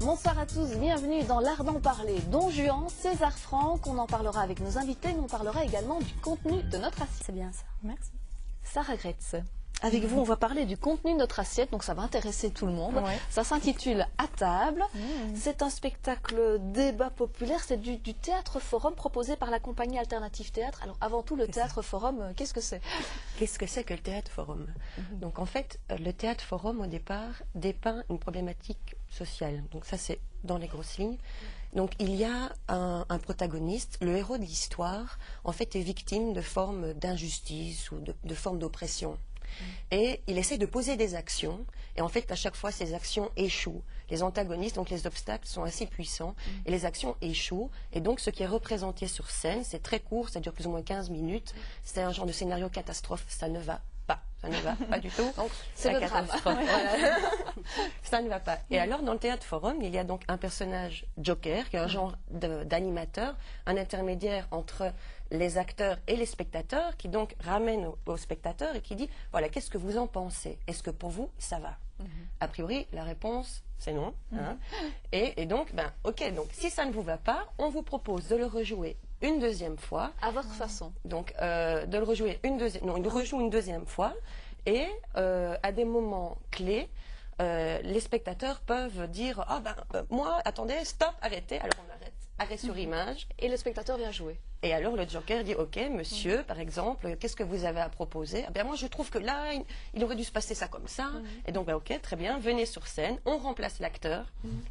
Bonsoir à tous, bienvenue dans l'art d'en parler. Don Juan, César Franck, on en parlera avec nos invités, mais on parlera également du contenu de notre assiette. C'est bien ça, merci. Sarah Gretz, avec vous on va parler du contenu de notre assiette, donc ça va intéresser tout le monde. Ouais. Ça s'intitule À table. C'est un spectacle débat populaire, c'est du théâtre forum proposé par la compagnie Alternative Théâtre. Alors avant tout, le théâtre forum, qu'est-ce que c'est? Qu'est-ce que c'est que le théâtre forum? Donc en fait, le théâtre forum au départ dépeint une problématique sociale. Donc ça c'est dans les grosses lignes. Donc il y a un protagoniste, le héros de l'histoire, en fait est victime de formes d'injustice ou de formes d'oppression. Et il essaie de poser des actions, et en fait à chaque fois ces actions échouent. Les antagonistes, donc les obstacles, sont assez puissants, et les actions échouent, et donc ce qui est représenté sur scène, c'est très court, ça dure plus ou moins 15 minutes, c'est un genre de scénario catastrophe, ça ne va pas. Ça ne va pas du tout. C'est le drame. Voilà. Ça ne va pas. Et alors, dans le théâtre forum, il y a donc un personnage joker, qui est un genre d'animateur, un intermédiaire entre les acteurs et les spectateurs, qui donc ramène aux spectateurs et qui dit, voilà, qu'est-ce que vous en pensez? Est-ce que pour vous, ça va? A priori, la réponse, c'est non. Hein. Et donc, ok, donc si ça ne vous va pas, on vous propose de le rejouer une deuxième fois. À votre façon. Donc, de le rejouer une deuxième... Non, il le rejoue une deuxième fois. Et à des moments clés, les spectateurs peuvent dire « Ah moi, attendez, stop, arrêtez ». Alors on arrête. Arrêt sur image. Et le spectateur vient jouer. Et alors le joker dit « Ok, monsieur, par exemple, qu'est-ce que vous avez à proposer ?» Ah, moi, je trouve que là, il aurait dû se passer ça comme ça. Et donc, ok, très bien, venez sur scène, on remplace l'acteur.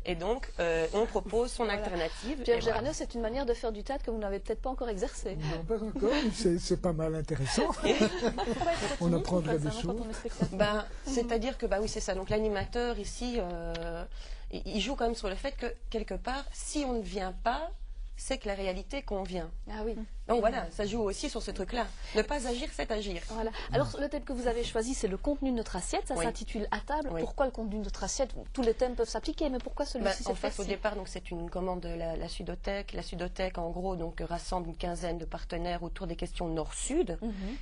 Et donc, on propose son alternative. Pierre Géranier, c'est une manière de faire du théâtre que vous n'avez peut-être pas encore exercée. Non, pas encore, c'est pas mal intéressant. On apprendrait des choses. C'est-à-dire que, oui, c'est ça. Donc, l'animateur, ici, il joue quand même sur le fait que, quelque part, si on ne vient pas, c'est que la réalité convient. Ah oui. Donc voilà, ça joue aussi sur ce truc-là. Ne pas agir, c'est agir. Voilà. Alors le thème que vous avez choisi, c'est le contenu de notre assiette. Ça s'intitule À table. Oui. Pourquoi le contenu de notre assiette? Tous les thèmes peuvent s'appliquer, mais pourquoi celui-ci En fait, au départ, c'est une commande de la Sudothèque. La Sudothèque, en gros, rassemble une quinzaine de partenaires autour des questions nord-sud.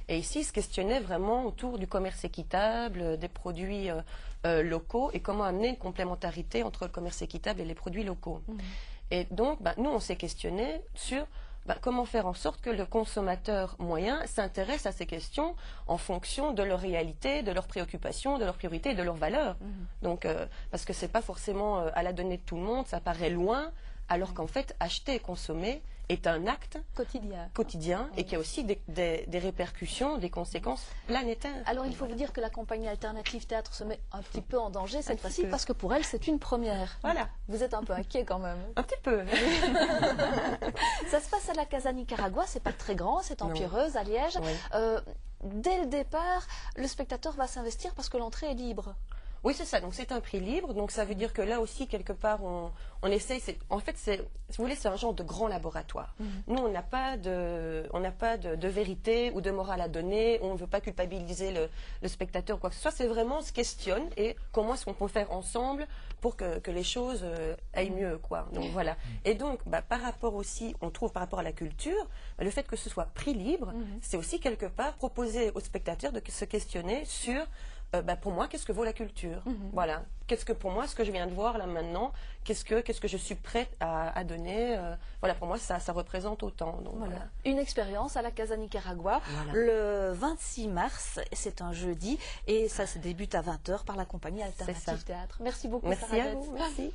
Et ici, ils se questionnaient vraiment autour du commerce équitable, des produits locaux et comment amener une complémentarité entre le commerce équitable et les produits locaux. Et donc, nous, on s'est questionné sur comment faire en sorte que le consommateur moyen s'intéresse à ces questions en fonction de leur réalité, de leurs préoccupations, de leurs priorités et de leurs valeurs. Donc, parce que c'est pas forcément à la donnée de tout le monde, ça paraît loin, alors qu'en fait, acheter et consommer est un acte quotidien et qui a aussi des répercussions, des conséquences planétaires. Alors il faut vous dire que la compagnie Alternative Théâtre se met un petit peu en danger cette fois-ci parce que pour elle c'est une première. Voilà. Vous êtes un peu inquiet quand même. Un petit peu. Ça se passe à la Casa Nicaragua, c'est pas très grand, c'est en Pierreuse, à Liège. Oui. Dès le départ, le spectateur va s'investir parce que l'entrée est libre. Oui, c'est ça. Donc, c'est un prix libre. Donc, ça veut dire que là aussi, quelque part, on essaye. En fait, si vous voulez, c'est un genre de grand laboratoire. Nous, on n'a pas de vérité ou de morale à donner. On ne veut pas culpabiliser le spectateur ou quoi que ce soit. C'est vraiment, on se questionne et comment est-ce qu'on peut faire ensemble pour que les choses aillent mieux, quoi. Donc, voilà. Et donc, par rapport aussi, on trouve par rapport à la culture, le fait que ce soit prix libre, c'est aussi quelque part proposer aux spectateurs de se questionner sur pour moi, qu'est-ce que vaut la culture? Voilà. Qu'est-ce que pour moi, ce que je viens de voir là maintenant, qu'est-ce que je suis prête à donner? Voilà, pour moi, ça représente autant. Donc, voilà. Une expérience à la Casa Nicaragua le 26 mars, c'est un jeudi, et ça se débute à 20 h par la compagnie Alternative Théâtre. Merci beaucoup. Merci à vous. Merci.